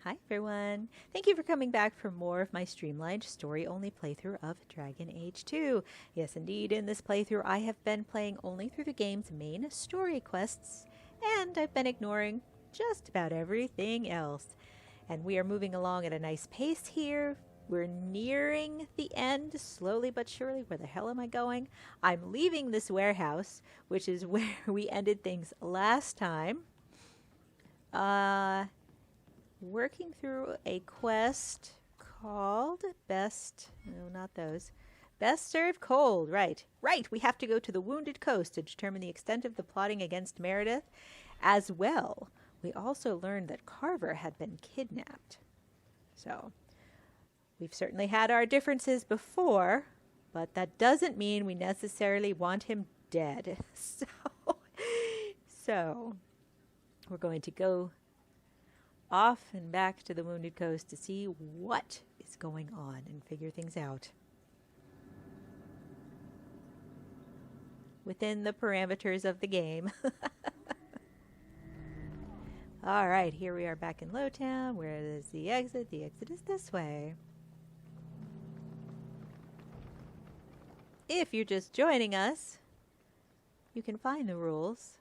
Hi everyone! Thank you for coming back for more of my streamlined story-only playthrough of Dragon Age 2. Yes indeed, in this playthrough I have been playing only through the game's main story quests, and I've been ignoring just about everything else. And we are moving along at a nice pace here. We're nearing the end, slowly but surely. Where the hell am I going? I'm leaving this warehouse, which is where we ended things last time. Working through a quest called Best Served Cold. Right, we have to go to the Wounded Coast to determine the extent of the plotting against Meredith. As well, we also learned that Carver had been kidnapped. So, we've certainly had our differences before, but that doesn't mean we necessarily want him dead. So we're going to go off and back to the Wounded Coast to see what is going on and figure things out within the parameters of the game. All right, here we are back in Lowtown. Where is the exit? The exit is this way. If you're just joining us, you can find the rules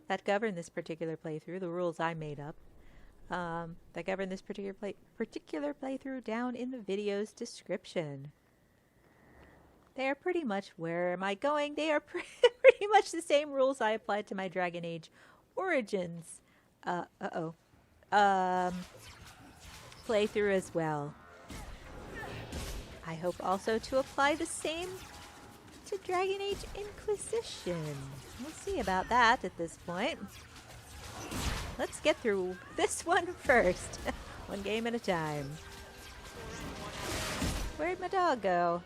that govern this particular playthrough, the rules I made up, that govern this particular playthrough down in the video's description. They are pretty much, where am I going? They are pretty much the same rules I applied to my Dragon Age Origins playthrough as well. I hope also to apply the same to Dragon Age Inquisition. We'll see about that at this point. Let's get through this one first. One game at a time. Where'd my dog go?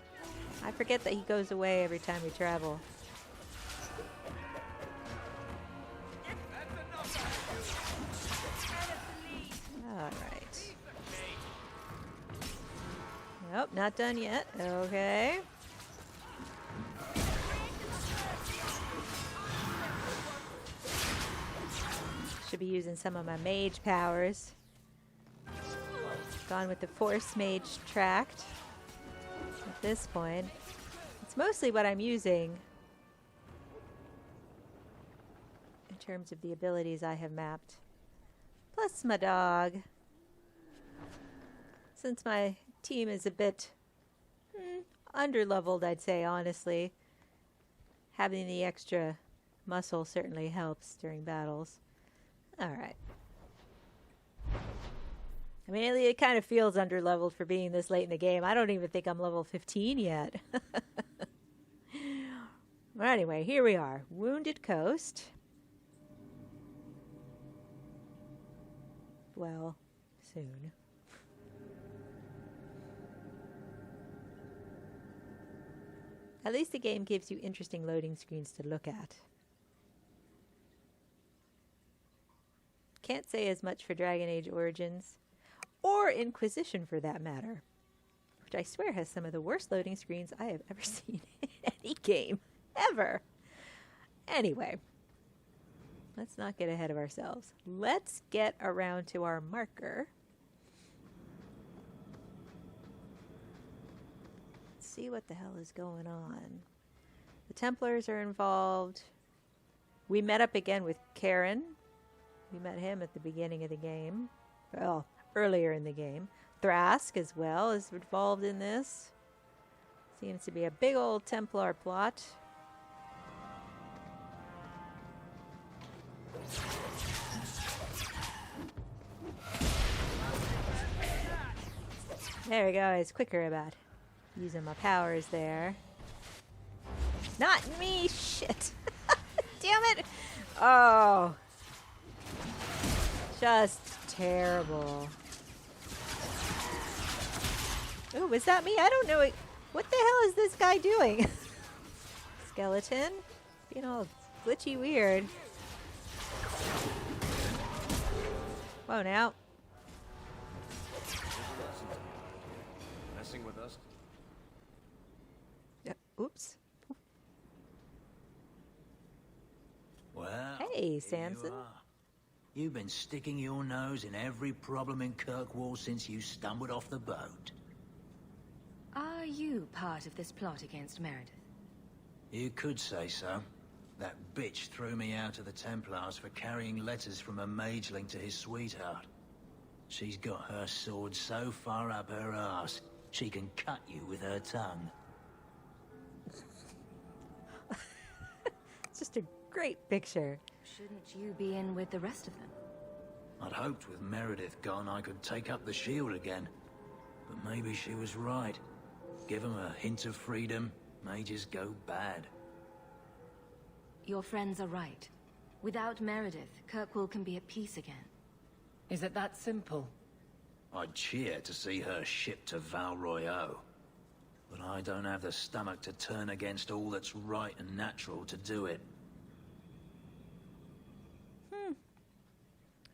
I forget that he goes away every time we travel. Alright. Nope, not done yet. Okay. Should be using some of my mage powers. Gone with the force mage tract at this point. It's mostly what I'm using in terms of the abilities I have mapped. Plus my dog. Since my team is a bit under-leveled, I'd say, honestly, having the extra muscle certainly helps during battles. Alright. I mean, it kind of feels under-leveled for being this late in the game. I don't even think I'm level 15 yet. But anyway, here we are. Wounded Coast. Well, soon. At least the game gives you interesting loading screens to look at. Can't say as much for Dragon Age Origins, or Inquisition for that matter, which I swear has some of the worst loading screens I have ever seen in any game, ever. Anyway, let's not get ahead of ourselves. Let's get around to our marker. Let's see what the hell is going on. The Templars are involved. We met up again with Karen. We met him at the beginning of the game. Well, earlier in the game. Thrask as well is involved in this. Seems to be a big old Templar plot. There we go. I was quicker about using my powers there. Not me! Shit! Damn it! Oh! Just terrible. Oh, was that me? I don't know. What the hell is this guy doing? Skeleton? Being all glitchy weird. Whoa, now. Messing with us? Oops. Well, Hey, Samson. You've been sticking your nose in every problem in Kirkwall since you stumbled off the boat. Are you part of this plot against Meredith? You could say so. That bitch threw me out of the Templars for carrying letters from a mageling to his sweetheart. She's got her sword so far up her arse, she can cut you with her tongue. It's just a great picture. Shouldn't you be in with the rest of them? I'd hoped with Meredith gone I could take up the shield again. But maybe she was right. Give 'em a hint of freedom, mages go bad. Your friends are right. Without Meredith, Kirkwall can be at peace again. Is it that simple? I'd cheer to see her shipped to Val Royeaux. But I don't have the stomach to turn against all that's right and natural to do it.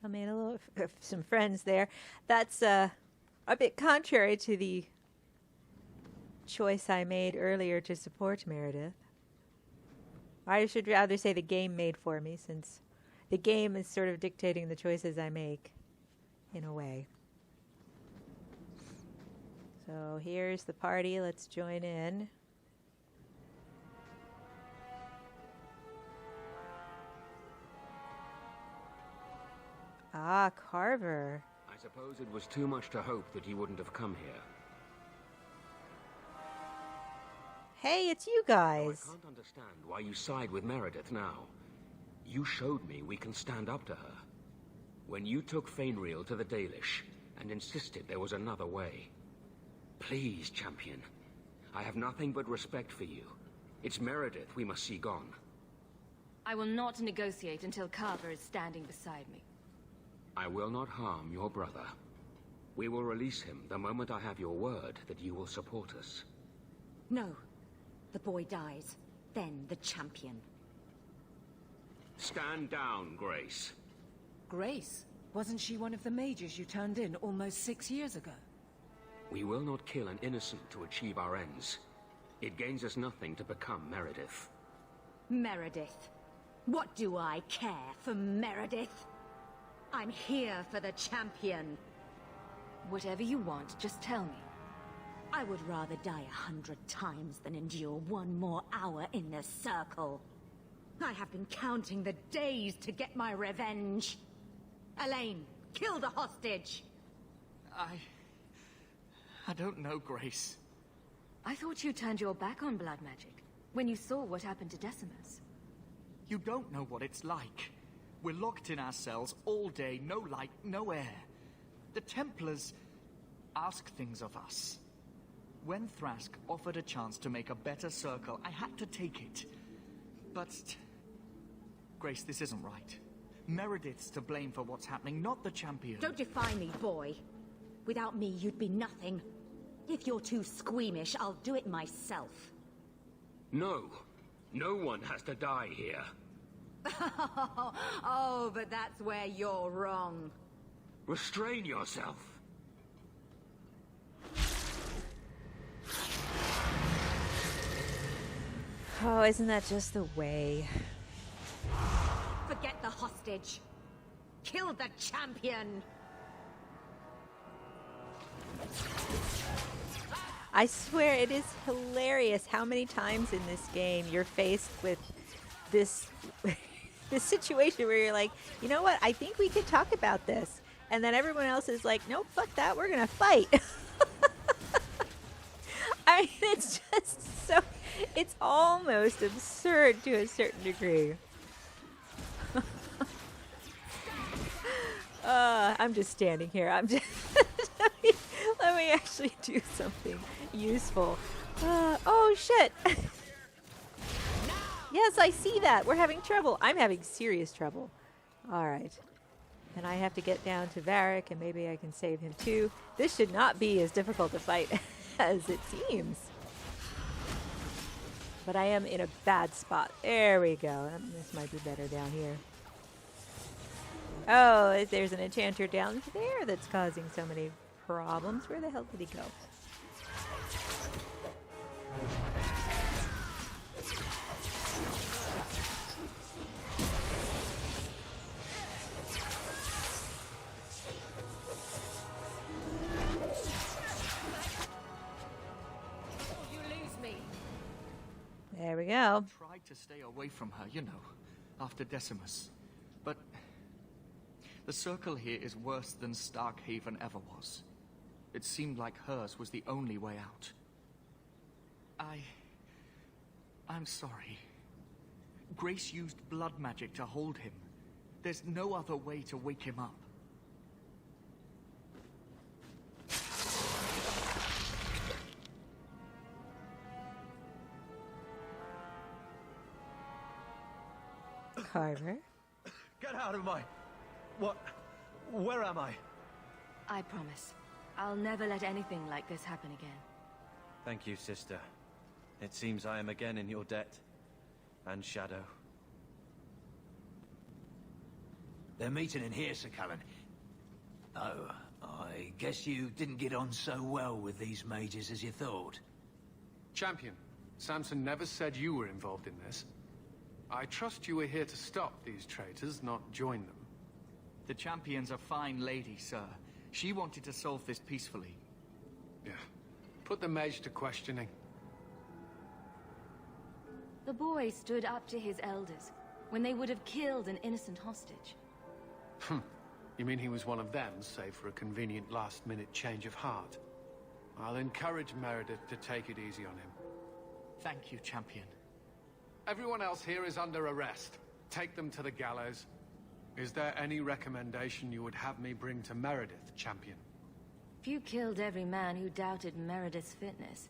I made a little some friends there. That's a bit contrary to the choice I made earlier to support Meredith. I should rather say the game made for me, since the game is sort of dictating the choices I make, in a way. So here's the party. Let's join in. Ah, Carver. I suppose it was too much to hope that you wouldn't have come here. Hey, it's you guys. I can't understand why you side with Meredith now. You showed me we can stand up to her. When you took Fainreel to the Dalish and insisted there was another way. Please, champion. I have nothing but respect for you. It's Meredith we must see gone. I will not negotiate until Carver is standing beside me. I will not harm your brother. We will release him the moment I have your word that you will support us. No. The boy dies. Then the champion. Stand down, Grace. Grace? Wasn't she one of the mages you turned in almost 6 years ago? We will not kill an innocent to achieve our ends. It gains us nothing to become Meredith. Meredith. What do I care for Meredith? I'm here for the champion. Whatever you want, just tell me. I would rather die 100 times than endure one more hour in this circle. I have been counting the days to get my revenge. Elaine, kill the hostage! I don't know, Grace. I thought you turned your back on blood magic when you saw what happened to Decimus. You don't know what it's like. We're locked in our cells all day, no light, no air. The Templars ask things of us. When Thrask offered a chance to make a better circle, I had to take it. But... Grace, this isn't right. Meredith's to blame for what's happening, not the champion. Don't defy me, boy. Without me, you'd be nothing. If you're too squeamish, I'll do it myself. No. No one has to die here. Oh, but that's where you're wrong. Restrain yourself. Oh, isn't that just the way? Forget the hostage. Kill the champion. I swear it is hilarious how many times in this game you're faced with this this situation where you're like, you know what, I think we could talk about this. And then everyone else is like, nope, fuck that, we're gonna fight. I mean, it's just so, it's almost absurd to a certain degree. I'm just standing here. I'm just let me actually do something useful. Oh shit! Yes, I see that. We're having trouble. I'm having serious trouble. All right, and I have to get down to Varric, and maybe I can save him too. This should not be as difficult to fight as it seems. But I am in a bad spot. There we go. This might be better down here. Oh, there's an enchanter down there that's causing so many problems. Where the hell did he go? we go. Tried to stay away from her, you know, after Decimus. But the circle here is worse than Starkhaven ever was. It seemed like hers was the only way out. I'm sorry. Grace used blood magic to hold him. There's no other way to wake him up. Carver. Get out of my... What? Where am I? I promise. I'll never let anything like this happen again. Thank you, sister. It seems I am again in your debt. And Shadow. They're meeting in here, Sir Cullen. Oh, I guess you didn't get on so well with these mages as you thought. Champion, Samson never said you were involved in this. I trust you were here to stop these traitors, not join them. The champion's a fine lady, sir. She wanted to solve this peacefully. Yeah. Put the mage to questioning. The boy stood up to his elders when they would have killed an innocent hostage. You mean he was one of them, save for a convenient last-minute change of heart? I'll encourage Meredith to take it easy on him. Thank you, champion. Everyone else here is under arrest. Take them to the gallows. Is there any recommendation you would have me bring to Meredith, champion? If you killed every man who doubted Meredith's fitness,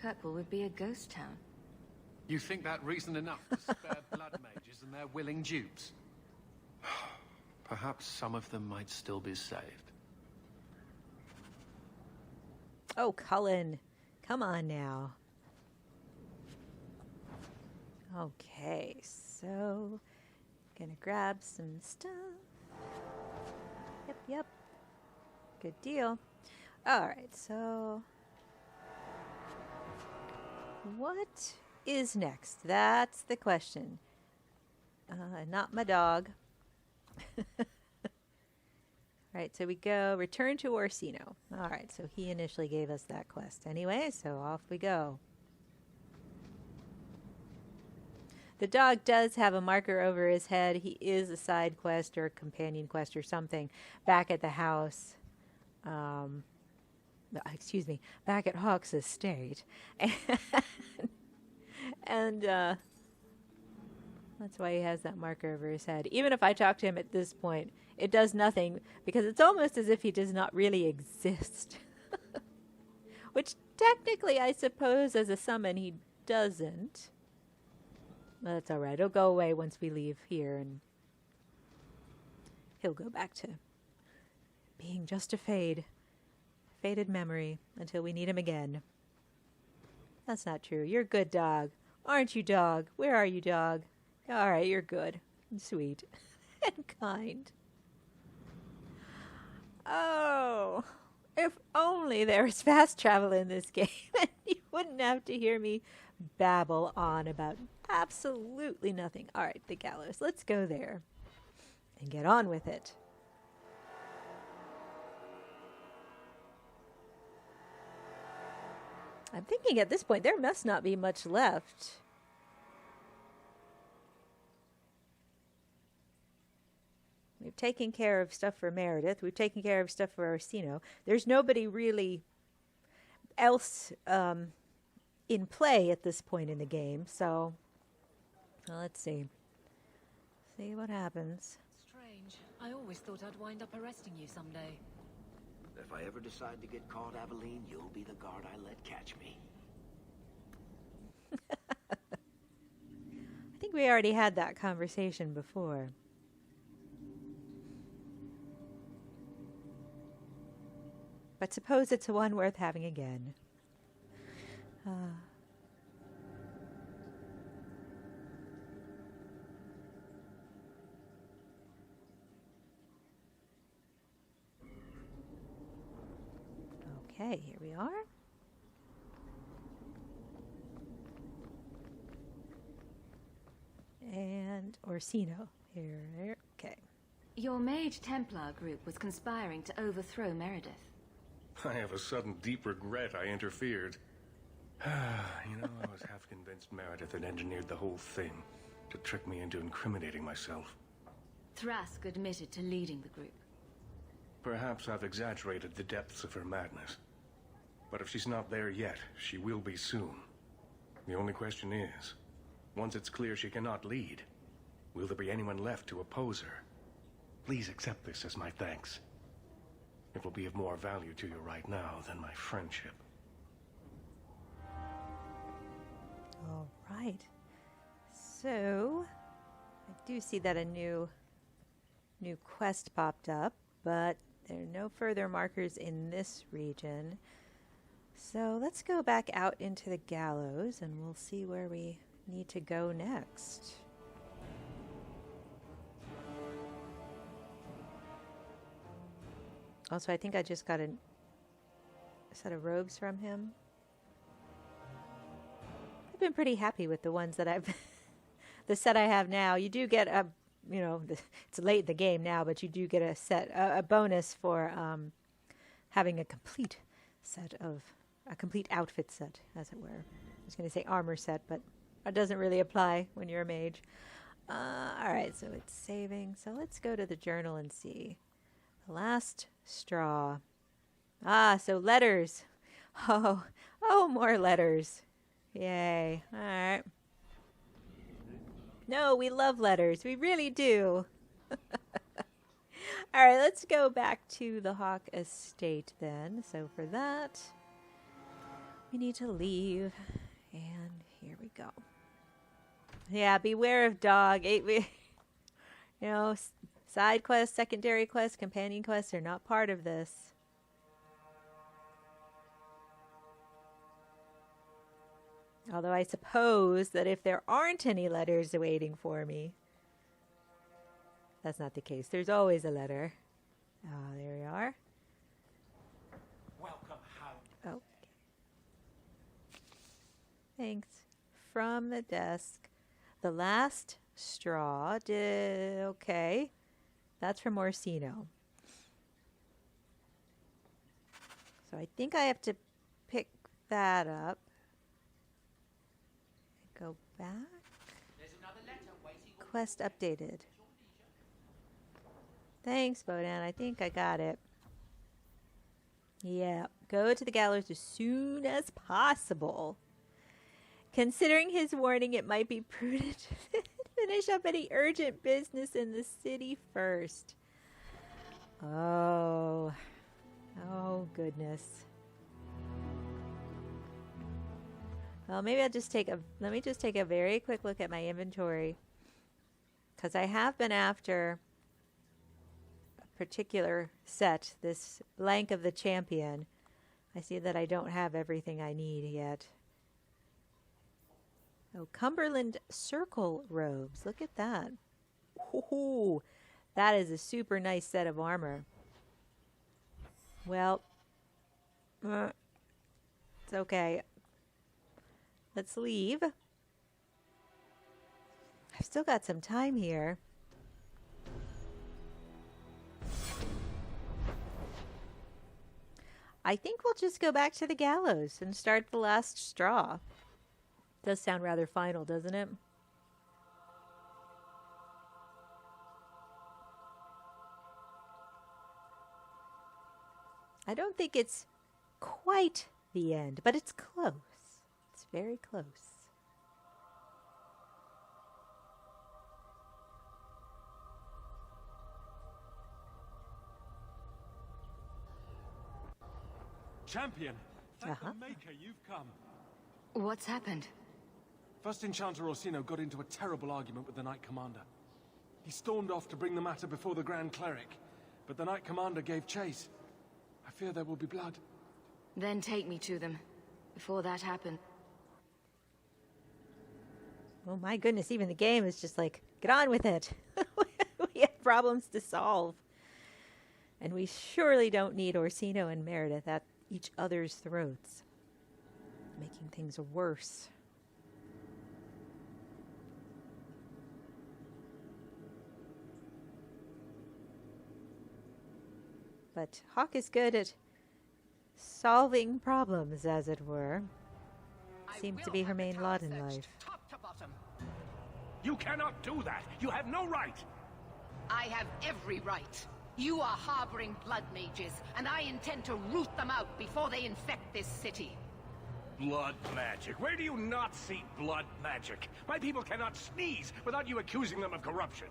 Kirkwall would be a ghost town. You think that reason enough to spare blood mages and their willing dupes? Perhaps some of them might still be saved. Oh, Cullen. Come on now. Okay, so... Gonna grab some stuff. Yep. Good deal. Alright, so... What is next? That's the question. Not my dog. Right, so we go, return to Orsino. Alright, so he initially gave us that quest anyway, so off we go. The dog does have a marker over his head. He is a side quest or a companion quest or something back at the house. Excuse me, back at Hawk's estate. And that's why he has that marker over his head. Even if I talk to him at this point, it does nothing because it's almost as if he does not really exist. Which technically, I suppose, as a summon, he doesn't. But that's alright. It'll go away once we leave here, and he'll go back to being just a faded memory until we need him again. That's not true. You're a good dog. Aren't you, dog? Where are you, dog? Alright, you're good. And sweet. And kind. Oh, if only there was fast travel in this game, and you wouldn't have to hear me babble on about absolutely nothing. Alright, the gallows. Let's go there and get on with it. I'm thinking at this point there must not be much left. We've taken care of stuff for Meredith. We've taken care of stuff for Orsino. There's nobody really else in play at this point in the game. So, well, let's see. See what happens. Strange. I always thought I'd wind up arresting you someday. If I ever decide to get caught, Aveline, you'll be the guard I let catch me. I think we already had that conversation before. But suppose it's one worth having again. Okay, here we are. And Orsino. Here. Okay. Your Mage Templar group was conspiring to overthrow Meredith. I have a sudden deep regret I interfered. You know, I was half convinced Meredith had engineered the whole thing to trick me into incriminating myself. Thrask admitted to leading the group. Perhaps I've exaggerated the depths of her madness. But if she's not there yet, she will be soon. The only question is, once it's clear she cannot lead, will there be anyone left to oppose her? Please accept this as my thanks. It will be of more value to you right now than my friendship. All right. So, I do see that a new quest popped up, but there are no further markers in this region. So let's go back out into the gallows and we'll see where we need to go next. Also, I think I just got a set of robes from him. I've been pretty happy with the ones that I've... the set I have now. You do get a... You know, it's late in the game now, but you do get a set, a bonus for having a complete set of... a complete outfit set, as it were. I was going to say armor set, but that doesn't really apply when you're a mage. Alright, so it's saving. So let's go to the journal and see. The last straw. Ah, so letters. Oh, more letters. Yay. Alright. No, we love letters. We really do. Alright, let's go back to the Hawk Estate then. So for that, we need to leave. And here we go. Yeah, beware of dog. You know, side quests, secondary quests, companion quests are not part of this. Although I suppose that if there aren't any letters waiting for me, that's not the case. There's always a letter. Ah, there we are. Welcome home. Oh. Thanks. From the desk. The last straw. Okay. That's from Orsino. So I think I have to pick that up. Go back. There's another letter waiting. Quest updated. Thanks, Bodan. I think I got it. Yeah. Go to the gallows as soon as possible. Considering his warning, it might be prudent to finish up any urgent business in the city first. Oh. Oh, goodness. Well, maybe I'll just take let me just take a very quick look at my inventory. Because I have been after a particular set, this Blank of the Champion. I see that I don't have everything I need yet. Oh, Cumberland Circle robes. Look at that. Ooh, that is a super nice set of armor. Well, it's okay. Let's leave. I've still got some time here. I think we'll just go back to the gallows and start the last straw. Does sound rather final, doesn't it? I don't think it's quite the end, but it's close. It's very close. Champion, thank the Maker you've come. What's happened? First Enchanter Orsino got into a terrible argument with the Knight Commander. He stormed off to bring the matter before the Grand Cleric, but the Knight Commander gave chase. I fear there will be blood. Then take me to them. Before that happened. Oh my goodness, even the game is just like, get on with it. We have problems to solve. And we surely don't need Orsino and Meredith at each other's throats, making things worse. But Hawk is good at solving problems, as it were. seems to be her main lot in life. Top to bottom. You cannot do that! You have no right! I have every right. You are harboring blood mages, and I intend to root them out before they infect this city. Blood magic? Where do you not see blood magic? My people cannot sneeze without you accusing them of corruption.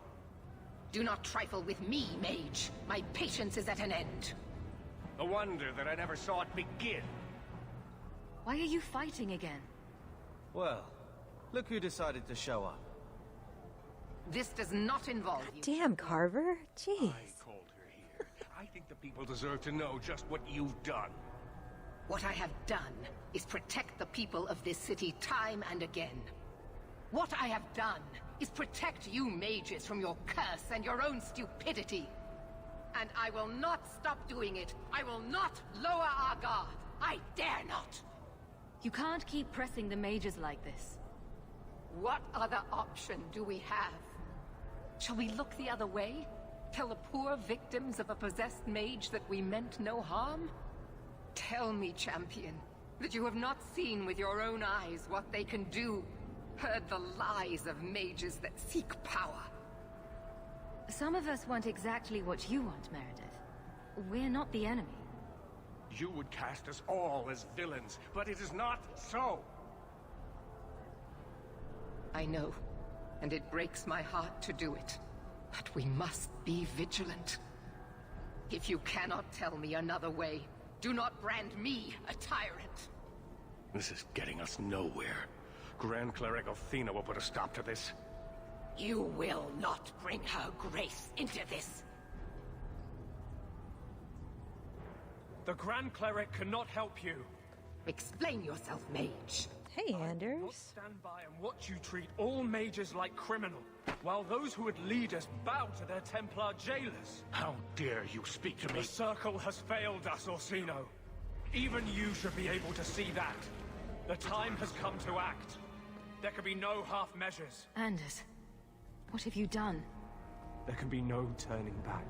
Do not trifle with me, mage. My patience is at an end. A wonder that I never saw it begin. Why are you fighting again? Well, look who decided to show up. This does not involve you. Damn, Carver. Jeez. I called her here. I think the people deserve to know just what you've done. What I have done is protect the people of this city time and again. What I have done is protect you mages from your curse and your own stupidity. And I will not stop doing it. I will not lower our guard. I dare not. You can't keep pressing the mages like this. What other option do we have? Shall we look the other way? Tell the poor victims of a possessed mage that we meant no harm? Tell me, champion, that you have not seen with your own eyes what they can do, heard the lies of mages that seek power. Some of us want exactly what you want, Meredith. We're not the enemy. You would cast us all as villains, but it is not so. I know, and it breaks my heart to do it. But we must be vigilant. If you cannot tell me another way, do not brand me a tyrant. This is getting us nowhere. Grand Cleric Athena will put a stop to this. You will not bring her grace into this. The Grand Cleric cannot help you. Explain yourself, mage. Hey, I will not Anders. stand by and watch you treat all mages like criminal, while those who would lead us bow to their Templar jailers. How dare you speak to me? The Circle has failed us, Orsino. Even you should be able to see that. The time has come to act. There can be no half measures. Anders, what have you done? There can be no turning back.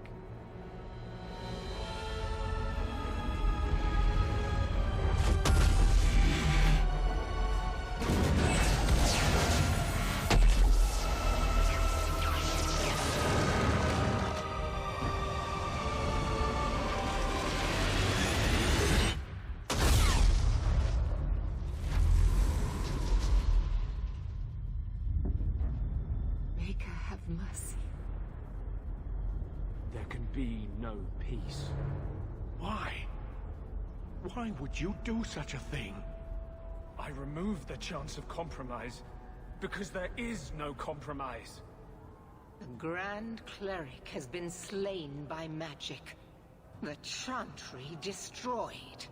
Make her have mercy. There can be no peace. Why? Why would you do such a thing? I remove the chance of compromise, because there is no compromise. The Grand Cleric has been slain by magic. The Chantry destroyed.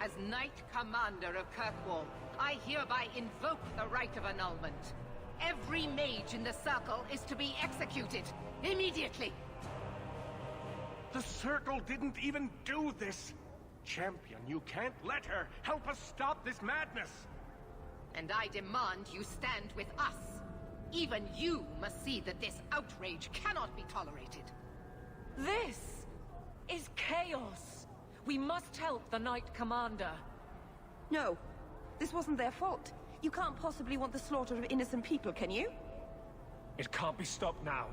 As Knight Commander of Kirkwall, I hereby invoke the right of annulment. Every mage in the Circle is to be executed, immediately! The Circle didn't even do this! Champion, you can't let her! Help us stop this madness! And I demand you stand with us. Even you must see that this outrage cannot be tolerated. This is chaos. We must help the Knight Commander. No, this wasn't their fault. You can't possibly want the slaughter of innocent people, can you? It can't be stopped now.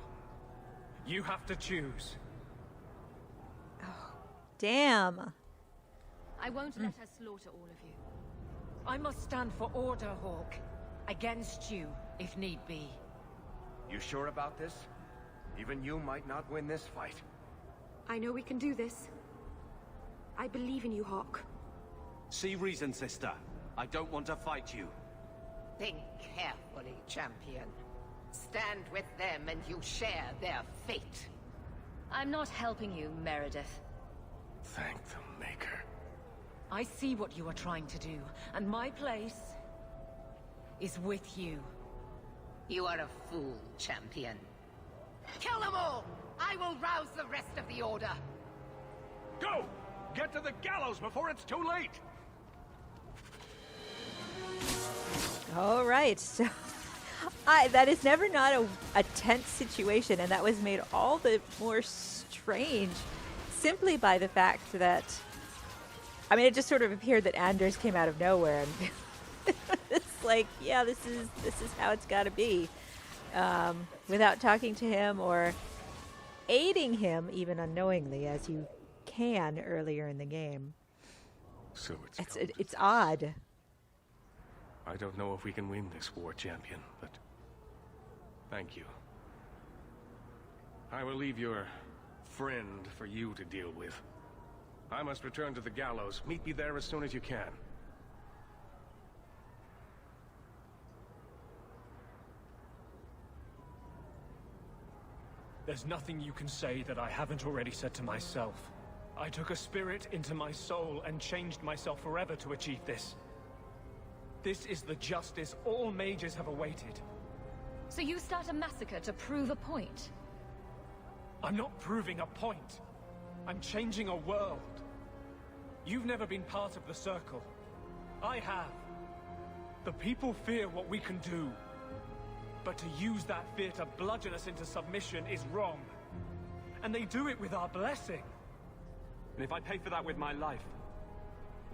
You have to choose. Damn. I won't let her slaughter all of you. I must stand for order, Hawk. Against you, if need be. You sure about this? Even you might not win this fight. I know we can do this. I believe in you, Hawk. See reason, sister. I don't want to fight you. Think carefully, champion. Stand with them and you share their fate. I'm not helping you, Meredith. Thank the Maker. I see what you are trying to do, and my place is with you. You are a fool, champion. Kill them all! I will rouse the rest of the Order. Go! Get to the gallows before it's too late! All right, so that is never not a tense situation, and that was made all the more strange simply by the fact that I mean, it just sort of appeared that Anders came out of nowhere, and it's like, yeah, this is how it's got to be, without talking to him or aiding him, even unknowingly, as you can earlier in the game. So it's odd. I don't know if we can win this war, champion, but thank you. I will leave your friend for you to deal with. I must return to the gallows. Meet me there as soon as you can. There's nothing you can say that I haven't already said to myself. I took a spirit into my soul and changed myself forever to achieve this. This is the justice all mages have awaited. So you start a massacre to prove a point? I'm not proving a point. I'm changing a world. You've never been part of the Circle. I have. The people fear what we can do. But to use that fear to bludgeon us into submission is wrong. And they do it with our blessing. And if I pay for that with my life,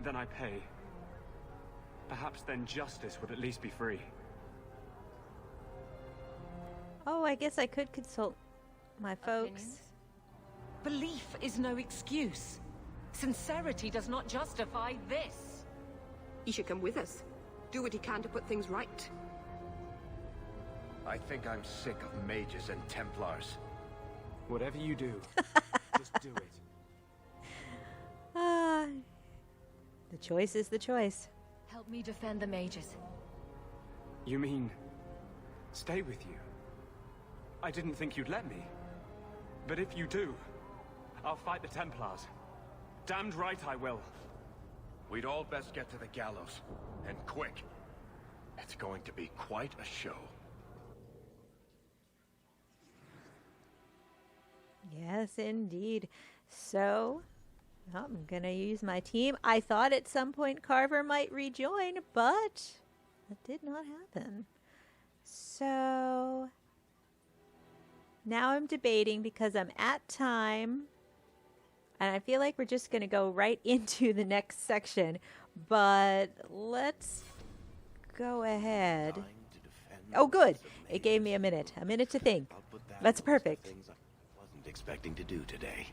then I pay. Perhaps then justice would at least be free. Oh, I guess I could consult my folks. Belief is no excuse. Sincerity does not justify this. He should come with us. Do what he can to put things right. I think I'm sick of mages and templars. Whatever you do, just do it. The choice is the choice. Help me defend the mages. You mean, stay with you? I didn't think you'd let me. But if you do, I'll fight the Templars. Damned right I will. We'd all best get to the gallows. And quick. It's going to be quite a show. Yes, indeed. So, I'm going to use my team. I thought at some point Carver might rejoin, but that did not happen. So, now I'm debating because I'm at time, and I feel like we're just going to go right into the next section, but let's go ahead. Oh, good. It gave me a minute to think. That's perfect. Expecting to do today.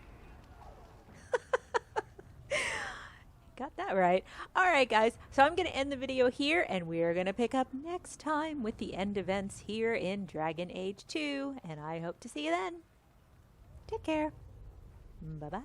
Got that right. All right, guys. So I'm going to end the video here, and we're going to pick up next time with the end events here in Dragon Age 2, and I hope to see you then. Take care. Bye-bye.